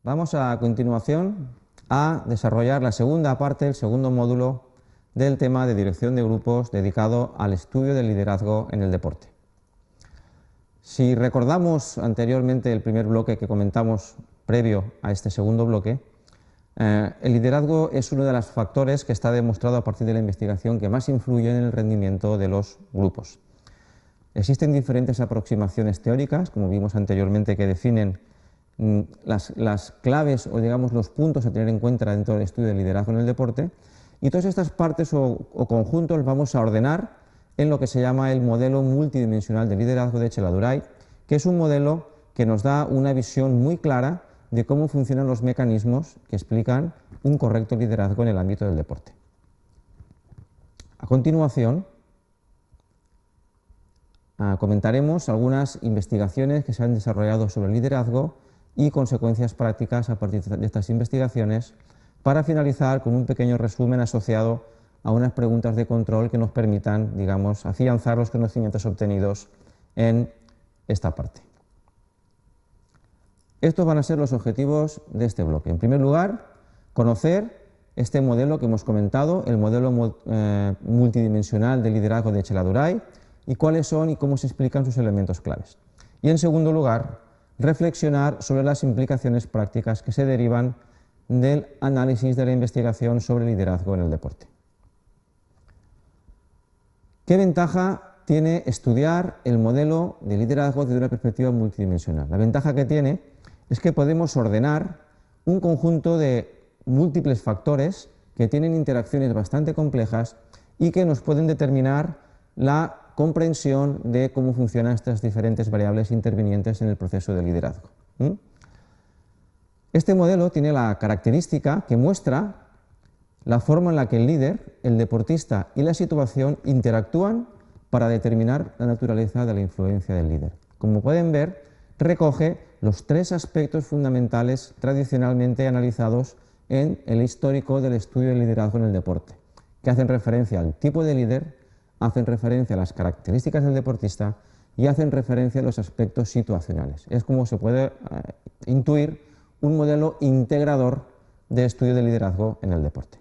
Vamos a continuación a desarrollar la segunda parte, el segundo módulo del tema de dirección de grupos dedicado al estudio del liderazgo en el deporte. Si recordamos anteriormente el primer bloque que comentamos previo a este segundo bloque, el liderazgo es uno de los factores que está demostrado a partir de la investigación que más influye en el rendimiento de los grupos. Existen diferentes aproximaciones teóricas, como vimos anteriormente, que definen las claves o digamos los puntos a tener en cuenta dentro del estudio del liderazgo en el deporte, y todas estas partes o conjuntos los vamos a ordenar en lo que se llama el modelo multidimensional de liderazgo de Cheladurai, que es un modelo que nos da una visión muy clara de cómo funcionan los mecanismos que explican un correcto liderazgo en el ámbito del deporte. A continuación, comentaremos algunas investigaciones que se han desarrollado sobre el liderazgo y consecuencias prácticas a partir de estas investigaciones, para finalizar con un pequeño resumen asociado a unas preguntas de control que nos permitan, digamos, afianzar los conocimientos obtenidos en esta parte. Estos van a ser los objetivos de este bloque. En primer lugar, conocer este modelo que hemos comentado, el modelo multidimensional de liderazgo de Cheladurai, y cuáles son y cómo se explican sus elementos claves. Y en segundo lugar, reflexionar sobre las implicaciones prácticas que se derivan del análisis de la investigación sobre liderazgo en el deporte. ¿Qué ventaja tiene estudiar el modelo de liderazgo desde una perspectiva multidimensional? La ventaja que tiene es que podemos ordenar un conjunto de múltiples factores que tienen interacciones bastante complejas y que nos pueden determinar la comprensión de cómo funcionan estas diferentes variables intervinientes en el proceso de liderazgo. Este modelo tiene la característica que muestra la forma en la que el líder, el deportista y la situación interactúan para determinar la naturaleza de la influencia del líder. Como pueden ver, recoge los tres aspectos fundamentales tradicionalmente analizados en el histórico del estudio del liderazgo en el deporte, que hacen referencia al tipo de líder, hacen referencia a las características del deportista y hacen referencia a los aspectos situacionales. Es como se puede intuir un modelo integrador de estudio de liderazgo en el deporte.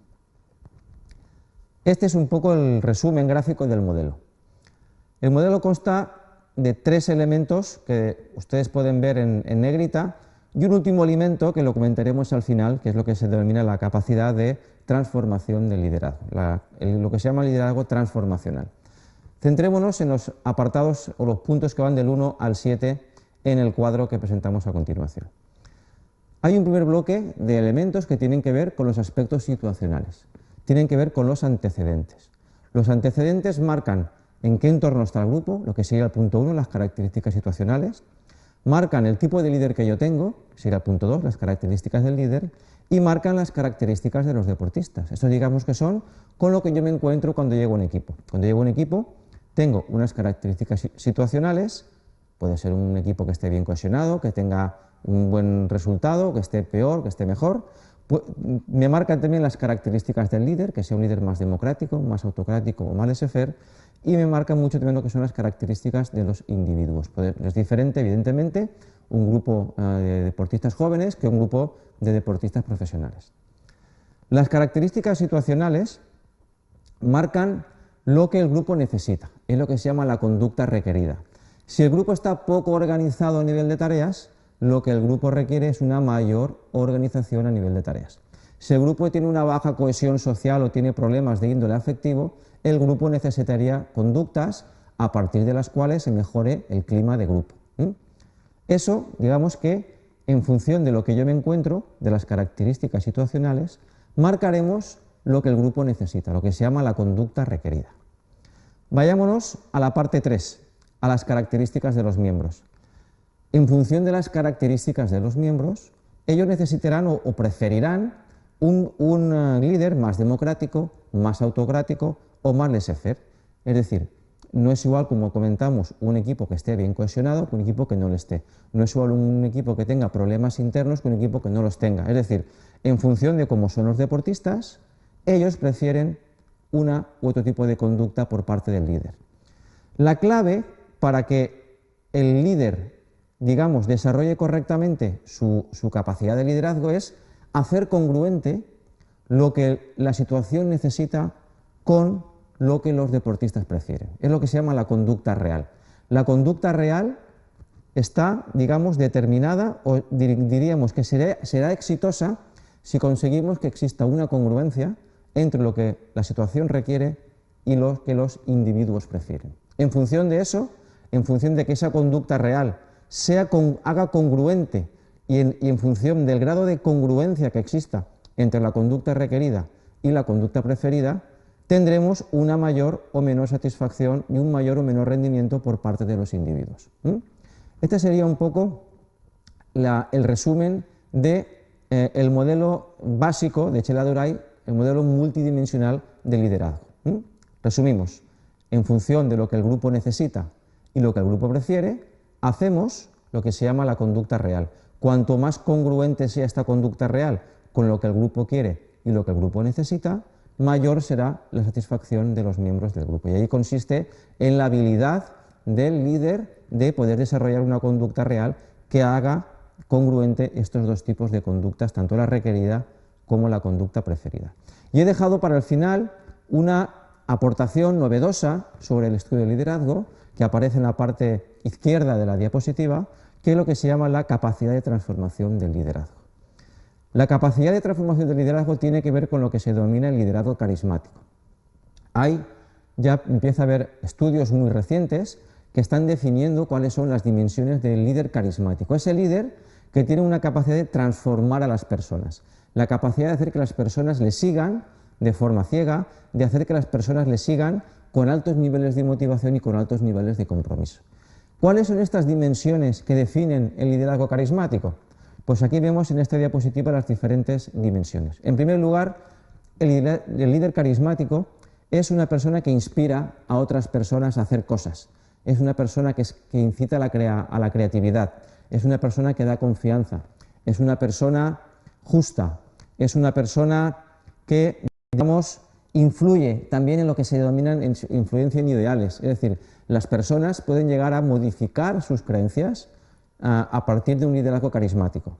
Este es un poco el resumen gráfico del modelo. El modelo consta de tres elementos que ustedes pueden ver en negrita y un último elemento que lo comentaremos al final, que es lo que se denomina la capacidad de transformación del liderazgo, lo que se llama liderazgo transformacional. Centrémonos en los apartados o los puntos que van del 1 al 7 en el cuadro que presentamos a continuación. Hay un primer bloque de elementos que tienen que ver con los aspectos situacionales, tienen que ver con los antecedentes. Los antecedentes marcan en qué entorno está el grupo, lo que sería el punto 1, las características situacionales, marcan el tipo de líder que yo tengo, que sería el punto 2, las características del líder, y marcan las características de los deportistas. Esto digamos que son con lo que yo me encuentro cuando llego a un equipo. Cuando llego a un equipo tengo unas características situacionales, puede ser un equipo que esté bien cohesionado, que tenga un buen resultado, que esté peor, que esté mejor. Me marcan también las características del líder, que sea un líder más democrático, más autocrático o más laissez-faire, y me marcan mucho también lo que son las características de los individuos. Es diferente, evidentemente, un grupo de deportistas jóvenes que un grupo de deportistas profesionales. Las características situacionales marcan lo que el grupo necesita, es lo que se llama la conducta requerida. Si el grupo está poco organizado a nivel de tareas, lo que el grupo requiere es una mayor organización a nivel de tareas. Si el grupo tiene una baja cohesión social o tiene problemas de índole afectivo, el grupo necesitaría conductas a partir de las cuales se mejore el clima de grupo. Eso, digamos que en función de lo que yo me encuentro, de las características situacionales, marcaremos lo que el grupo necesita, lo que se llama la conducta requerida. Vayámonos a la parte 3, a las características de los miembros. En función de las características de los miembros, ellos necesitarán o preferirán un líder más democrático, más autocrático o más laissez-faire. Es decir, no es igual, como comentamos, un equipo que esté bien cohesionado que un equipo que no lo esté. No es igual un equipo que tenga problemas internos que un equipo que no los tenga. Es decir, en función de cómo son los deportistas, ellos prefieren una u otro tipo de conducta por parte del líder. La clave para que el líder digamos, desarrolle correctamente su capacidad de liderazgo es hacer congruente lo que la situación necesita con lo que los deportistas prefieren. Es lo que se llama la conducta real. La conducta real está, digamos, determinada, o diríamos que será exitosa si conseguimos que exista una congruencia entre lo que la situación requiere y lo que los individuos prefieren. En función de eso, en función de que esa conducta real haga congruente y en función del grado de congruencia que exista entre la conducta requerida y la conducta preferida, tendremos una mayor o menor satisfacción y un mayor o menor rendimiento por parte de los individuos. Este sería un poco el resumen del modelo básico de Chelladurai, el modelo multidimensional de liderazgo. Resumimos, en función de lo que el grupo necesita y lo que el grupo prefiere, hacemos lo que se llama la conducta real. Cuanto más congruente sea esta conducta real con lo que el grupo quiere y lo que el grupo necesita, mayor será la satisfacción de los miembros del grupo. Y ahí consiste en la habilidad del líder de poder desarrollar una conducta real que haga congruente estos dos tipos de conductas, tanto la requerida como la conducta preferida. Y he dejado para el final una aportación novedosa sobre el estudio de liderazgo, que aparece en la parte izquierda de la diapositiva, que es lo que se llama la capacidad de transformación del liderazgo. La capacidad de transformación del liderazgo tiene que ver con lo que se denomina el liderazgo carismático. Ya empieza a haber estudios muy recientes que están definiendo cuáles son las dimensiones del líder carismático. Es el líder que tiene una capacidad de transformar a las personas, la capacidad de hacer que las personas le sigan de forma ciega, de hacer que las personas le sigan con altos niveles de motivación y con altos niveles de compromiso. ¿Cuáles son estas dimensiones que definen el liderazgo carismático? Pues aquí vemos en esta diapositiva las diferentes dimensiones. En primer lugar, el líder carismático es una persona que inspira a otras personas a hacer cosas. Es una persona que incita a la creatividad. Es una persona que da confianza. Es una persona justa. Es una persona que, digamos, influye también en lo que se denominan influencia en ideales. Es decir, las personas pueden llegar a modificar sus creencias a partir de un liderazgo carismático.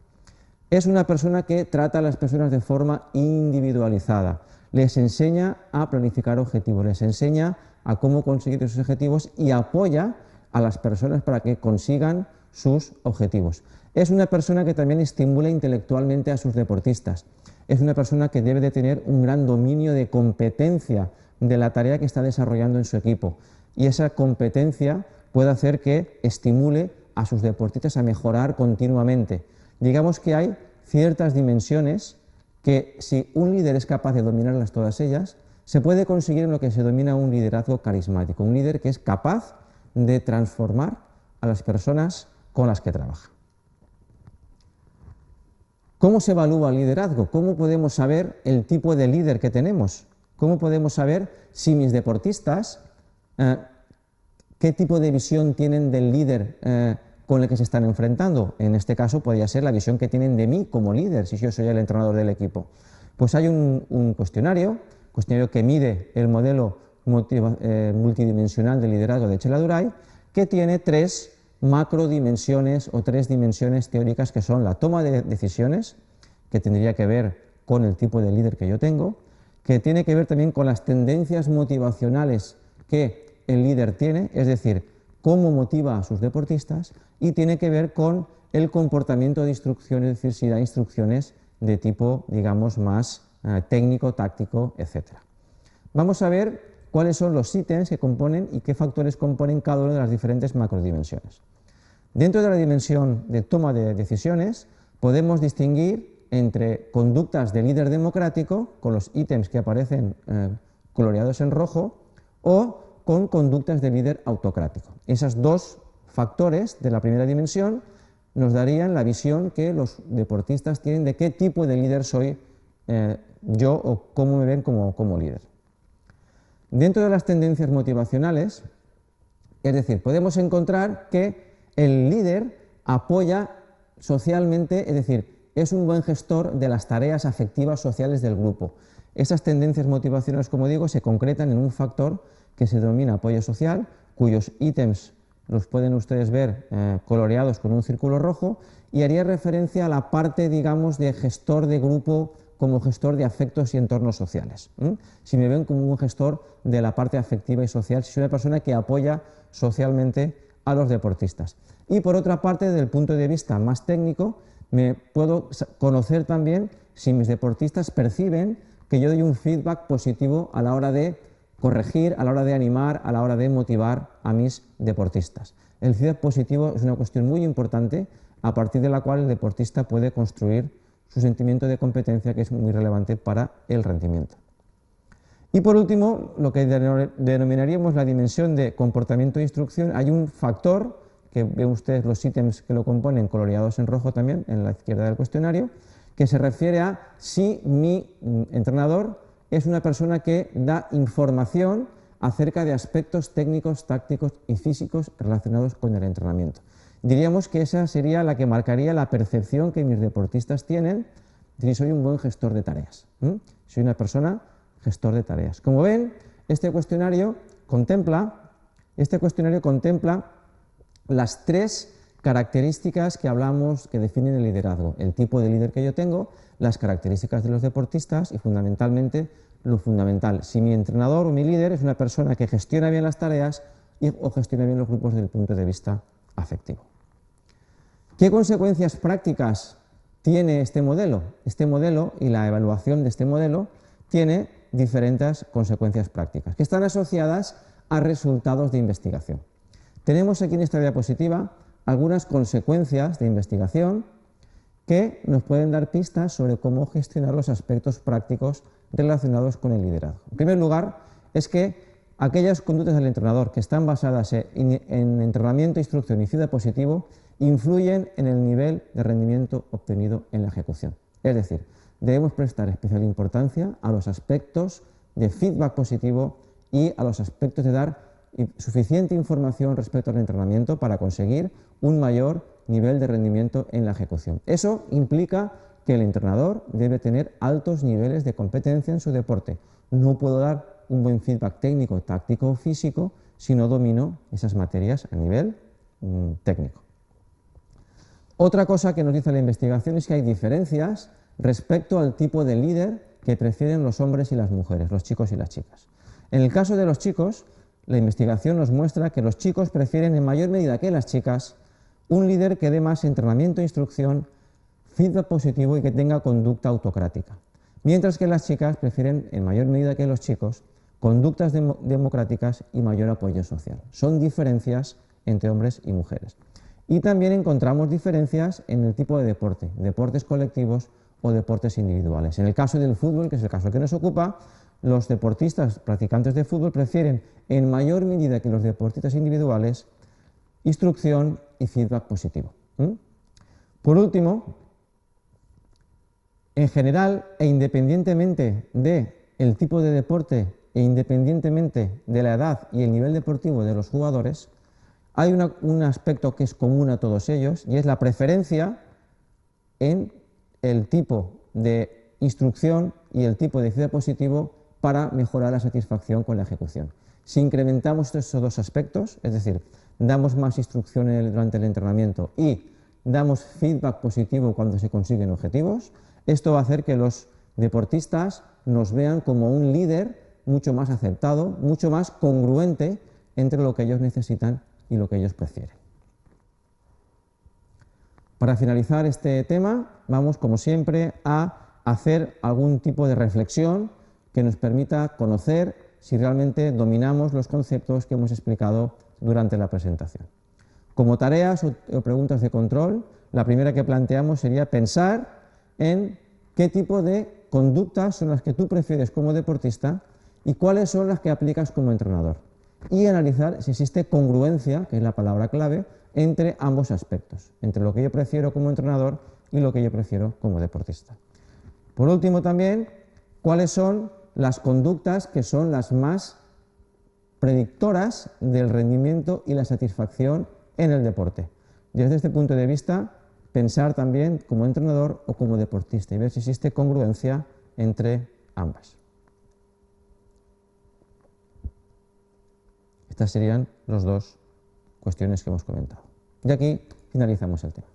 Es una persona que trata a las personas de forma individualizada, les enseña a planificar objetivos, les enseña a cómo conseguir esos objetivos y apoya a las personas para que consigan sus objetivos. Es una persona que también estimula intelectualmente a sus deportistas. Es una persona que debe de tener un gran dominio de competencia de la tarea que está desarrollando en su equipo, y esa competencia puede hacer que estimule a sus deportistas a mejorar continuamente. Digamos que hay ciertas dimensiones que, si un líder es capaz de dominarlas todas ellas, se puede conseguir en lo que se denomina un liderazgo carismático, un líder que es capaz de transformar a las personas con las que trabaja. ¿Cómo se evalúa el liderazgo? ¿Cómo podemos saber el tipo de líder que tenemos? ¿Cómo podemos saber si mis deportistas qué tipo de visión tienen del líder con el que se están enfrentando? En este caso podría ser la visión que tienen de mí como líder, si yo soy el entrenador del equipo. Pues hay un cuestionario que mide el modelo multidimensional de liderazgo de Chelladurai, que tiene tres macrodimensiones o tres dimensiones teóricas, que son la toma de decisiones, que tendría que ver con el tipo de líder que yo tengo, que tiene que ver también con las tendencias motivacionales que el líder tiene, es decir, cómo motiva a sus deportistas, y tiene que ver con el comportamiento de instrucciones, es decir, si da instrucciones de tipo, digamos, más técnico, táctico, etc. Vamos a ver cuáles son los ítems que componen y qué factores componen cada una de las diferentes macrodimensiones. Dentro de la dimensión de toma de decisiones podemos distinguir entre conductas de líder democrático, con los ítems que aparecen coloreados en rojo, o con conductas de líder autocrático. Esos dos factores de la primera dimensión nos darían la visión que los deportistas tienen de qué tipo de líder soy yo, o cómo me ven como líder. Dentro de las tendencias motivacionales, es decir, podemos encontrar que el líder apoya socialmente, es decir, es un buen gestor de las tareas afectivas sociales del grupo. Esas tendencias motivacionales, como digo, se concretan en un factor que se denomina apoyo social, cuyos ítems los pueden ustedes ver coloreados con un círculo rojo, y haría referencia a la parte, digamos, de gestor de grupo como gestor de afectos y entornos sociales. Si me ven como un gestor de la parte afectiva y social, si soy una persona que apoya socialmente a los deportistas. Y por otra parte, desde el punto de vista más técnico, me puedo conocer también si mis deportistas perciben que yo doy un feedback positivo a la hora de corregir, a la hora de animar, a la hora de motivar a mis deportistas. El feedback positivo es una cuestión muy importante a partir de la cual el deportista puede construir su sentimiento de competencia, que es muy relevante para el rendimiento. Y por último, lo que denominaríamos la dimensión de comportamiento e instrucción. Hay un factor, que ven ustedes los ítems que lo componen coloreados en rojo también, en la izquierda del cuestionario, que se refiere a si mi entrenador es una persona que da información acerca de aspectos técnicos, tácticos y físicos relacionados con el entrenamiento. Diríamos que esa sería la que marcaría la percepción que mis deportistas tienen de si soy un buen gestor de tareas. Soy una persona gestor de tareas. Como ven, este cuestionario contempla las tres características que hablamos que definen el liderazgo: el tipo de líder que yo tengo, las características de los deportistas y fundamentalmente lo fundamental, si mi entrenador o mi líder es una persona que gestiona bien las tareas o gestiona bien los grupos desde el punto de vista afectivo. ¿Qué consecuencias prácticas tiene este modelo? Este modelo y la evaluación de este modelo tiene diferentes consecuencias prácticas que están asociadas a resultados de investigación. Tenemos aquí en esta diapositiva algunas consecuencias de investigación que nos pueden dar pistas sobre cómo gestionar los aspectos prácticos relacionados con el liderazgo. En primer lugar, es que aquellas conductas del entrenador que están basadas en entrenamiento, instrucción y feedback positivo influyen en el nivel de rendimiento obtenido en la ejecución. Es decir, debemos prestar especial importancia a los aspectos de feedback positivo y a los aspectos de dar suficiente información respecto al entrenamiento para conseguir un mayor nivel de rendimiento en la ejecución. Eso implica que el entrenador debe tener altos niveles de competencia en su deporte. No puedo dar un buen feedback técnico, táctico o físico si no domino esas materias a nivel técnico. Otra cosa que nos dice la investigación es que hay diferencias respecto al tipo de líder que prefieren los hombres y las mujeres, los chicos y las chicas. En el caso de los chicos, la investigación nos muestra que los chicos prefieren en mayor medida que las chicas un líder que dé más entrenamiento e instrucción, feedback positivo y que tenga conducta autocrática. Mientras que las chicas prefieren en mayor medida que los chicos conductas democráticas y mayor apoyo social. Son diferencias entre hombres y mujeres. Y también encontramos diferencias en el tipo de deporte, deportes colectivos o deportes individuales. En el caso del fútbol, que es el caso que nos ocupa, los deportistas practicantes de fútbol prefieren en mayor medida que los deportistas individuales instrucción y feedback positivo. Por último, en general e independientemente del tipo de deporte e independientemente de la edad y el nivel deportivo de los jugadores, hay un aspecto que es común a todos ellos y es la preferencia en el tipo de instrucción y el tipo de feedback positivo para mejorar la satisfacción con la ejecución. Si incrementamos estos dos aspectos, es decir, damos más instrucción durante el entrenamiento y damos feedback positivo cuando se consiguen objetivos, esto va a hacer que los deportistas nos vean como un líder mucho más aceptado, mucho más congruente entre lo que ellos necesitan y lo que ellos prefieren. Para finalizar este tema, vamos, como siempre, a hacer algún tipo de reflexión que nos permita conocer si realmente dominamos los conceptos que hemos explicado durante la presentación. Como tareas o preguntas de control, la primera que planteamos sería pensar en qué tipo de conductas son las que tú prefieres como deportista y cuáles son las que aplicas como entrenador. Y analizar si existe congruencia, que es la palabra clave, entre ambos aspectos, entre lo que yo prefiero como entrenador y lo que yo prefiero como deportista. Por último también, cuáles son las conductas que son las más predictoras del rendimiento y la satisfacción en el deporte. Desde este punto de vista, pensar también como entrenador o como deportista y ver si existe congruencia entre ambas. Estas serían las dos cuestiones que hemos comentado. Y aquí finalizamos el tema.